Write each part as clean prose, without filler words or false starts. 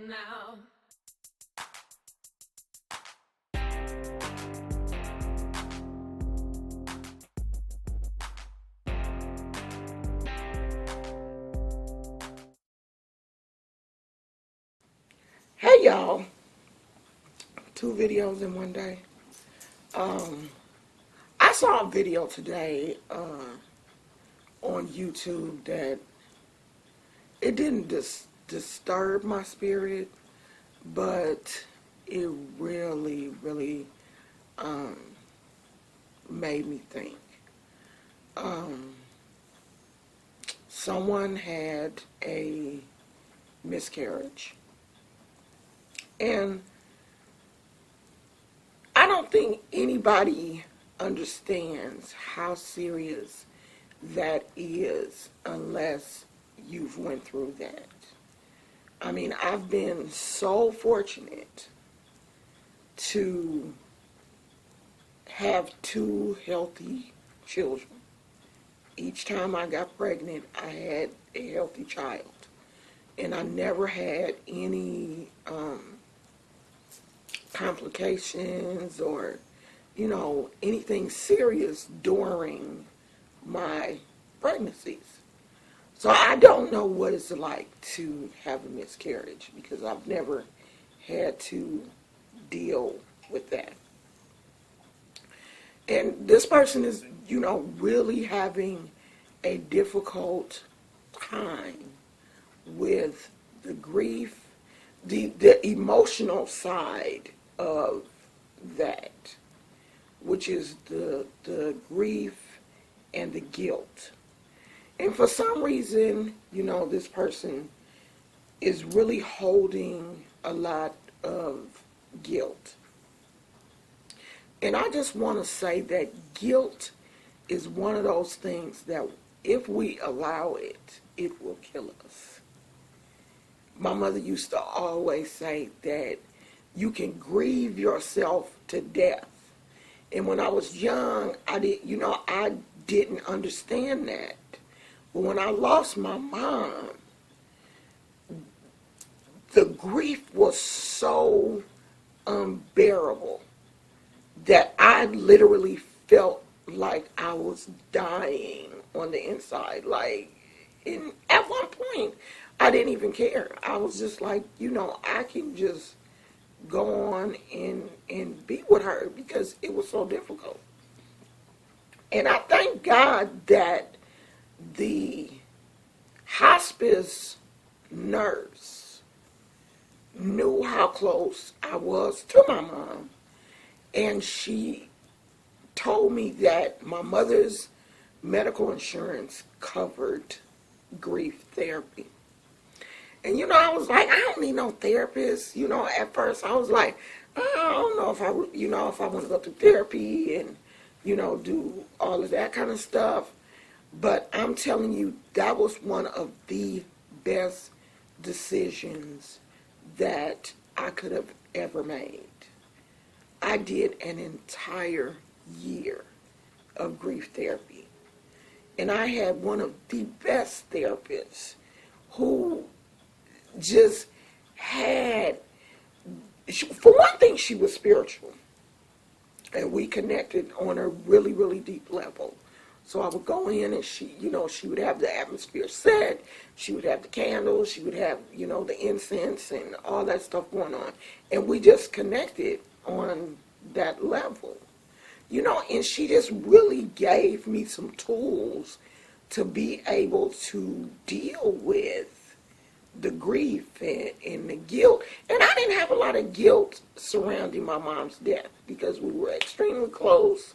now. Hey y'all, two videos in one day. I saw a video today on YouTube that it didn't disturb my spirit, but it really um, made me think. Um, Someone had a miscarriage, and I don't think anybody understands how serious that is unless you've went through that. I mean, I've been so fortunate to have two healthy children. Each time I got pregnant, I had a healthy child. And I never had any complications or, anything serious during my pregnancies. So I don't know what it's like to have a miscarriage because I've never had to deal with that. And this person is, really having a difficult time with the grief, the emotional side of that, which is the grief and the guilt. And for some reason, this person is really holding a lot of guilt. And I just want to say that guilt is one of those things that if we allow it, it will kill us. My mother used to always say that you can grieve yourself to death. And when I was young, I didn't understand that. But when I lost my mom, the grief was so unbearable that I literally felt like I was dying on the inside. At one point, I didn't even care. I was just like, I can just go on and be with her because it was so difficult. And I thank God that the hospice nurse knew how close I was to my mom, and she told me that my mother's medical insurance covered grief therapy. And I was like, I don't need no therapist. At first I was like, I don't know if if I want to go through therapy and, do all of that kind of stuff. But I'm telling you, that was one of the best decisions that I could have ever made. I did an entire year of grief therapy. And I had one of the best therapists who just had, for one thing, she was spiritual. And we connected on a really deep level. So I would go in and she would have the atmosphere set. She would have the candles. She would have, the incense and all that stuff going on. And we just connected on that level. And she just really gave me some tools to be able to deal with the grief and the guilt. And I didn't have a lot of guilt surrounding my mom's death because we were extremely close,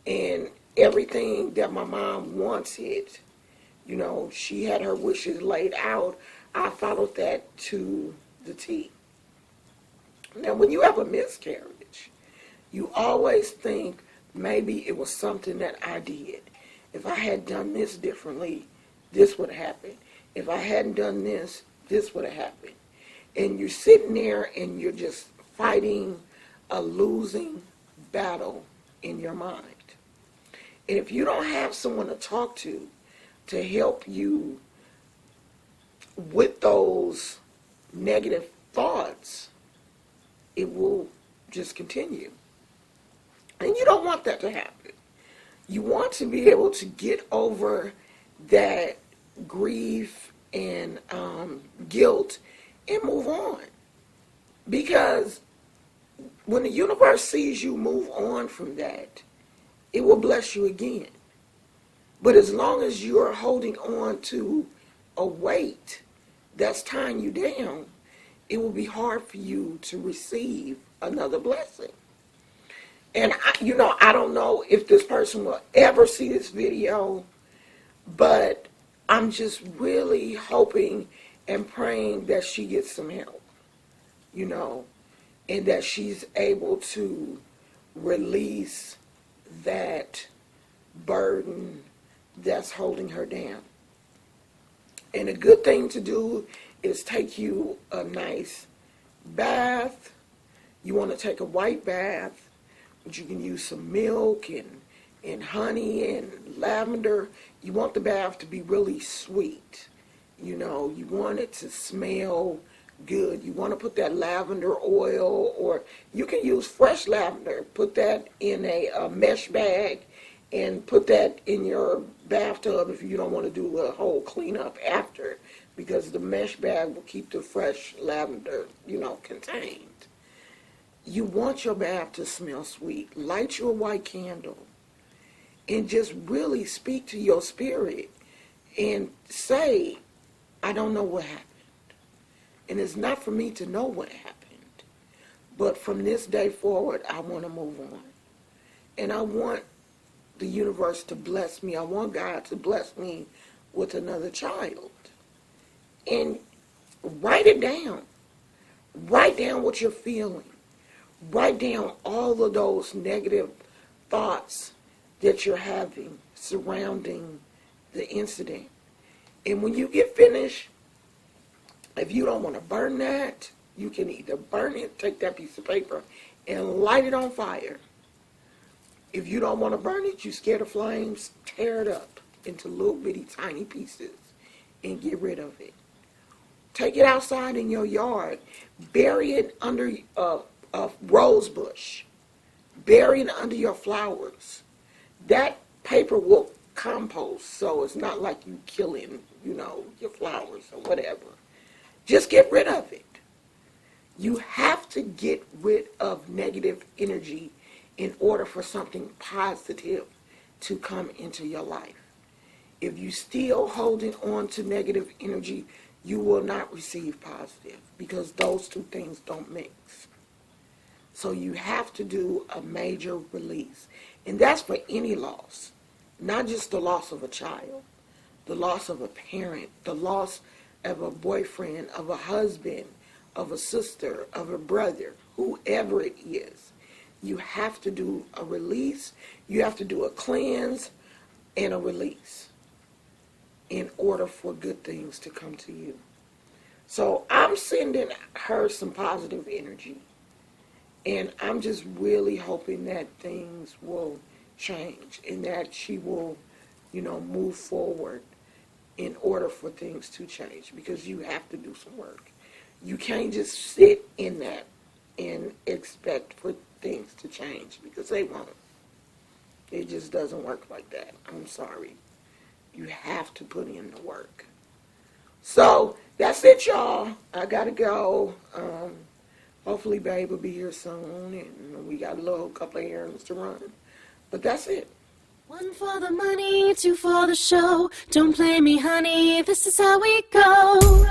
and everything that my mom wanted, she had her wishes laid out. I followed that to the T. Now, when you have a miscarriage, you always think maybe it was something that I did. If I had done this differently, this would have happened. If I hadn't done this, this would have happened. And you're sitting there and you're just fighting a losing battle in your mind. And if you don't have someone to talk to help you with those negative thoughts, it will just continue. And you don't want that to happen. You want to be able to get over that grief and guilt and move on. Because when the universe sees you move on from that, it will bless you again. But as long as you are holding on to a weight that's tying you down, it will be hard for you to receive another blessing. And, I don't know if this person will ever see this video, but I'm just really hoping and praying that she gets some help, and that she's able to release that burden that's holding her down. And a good thing to do is take you a nice bath. You want to take a white bath, but you can use some milk and honey and lavender. You want the bath to be really sweet. You want it to smell good. You want to put that lavender oil, or you can use fresh lavender. Put that in a mesh bag and put that in your bathtub if you don't want to do a whole cleanup after, because the mesh bag will keep the fresh lavender, contained. You want your bath to smell sweet. Light you a white candle and just really speak to your spirit and say, I don't know what happened. And it's not for me to know what happened. But from this day forward, I want to move on. And I want the universe to bless me. I want God to bless me with another child. And write it down. Write down what you're feeling. Write down all of those negative thoughts that you're having surrounding the incident. And when you get finished, if you don't want to burn that, you can either burn it, take that piece of paper, and light it on fire. If you don't want to burn it, you're scared of flames, tear it up into little bitty tiny pieces and get rid of it. Take it outside in your yard. Bury it under a rose bush. Bury it under your flowers. That paper will compost, so it's not like you killing, your flowers or whatever. Just get rid of it. You have to get rid of negative energy in order for something positive to come into your life. If you still holding on to negative energy, you will not receive positive, because those two things don't mix. So you have to do a major release. And that's for any loss, not just the loss of a child, the loss of a parent, the loss of a boyfriend, of a husband, of a sister, of a brother, whoever it is. You have to do a release. You have to do a cleanse and a release in order for good things to come to you. So I'm sending her some positive energy. And I'm just really hoping that things will change and that she will, move forward in order for things to change, because you have to do some work. You can't just sit in that and expect for things to change, because they won't. It just doesn't work like that. I'm sorry. You have to put in the work. So that's it, y'all. I gotta go. Hopefully Babe will be here soon, and we got a couple of errands to run. But that's it. 1 for the money, 2 for the show. Don't play me, honey, this is how we go.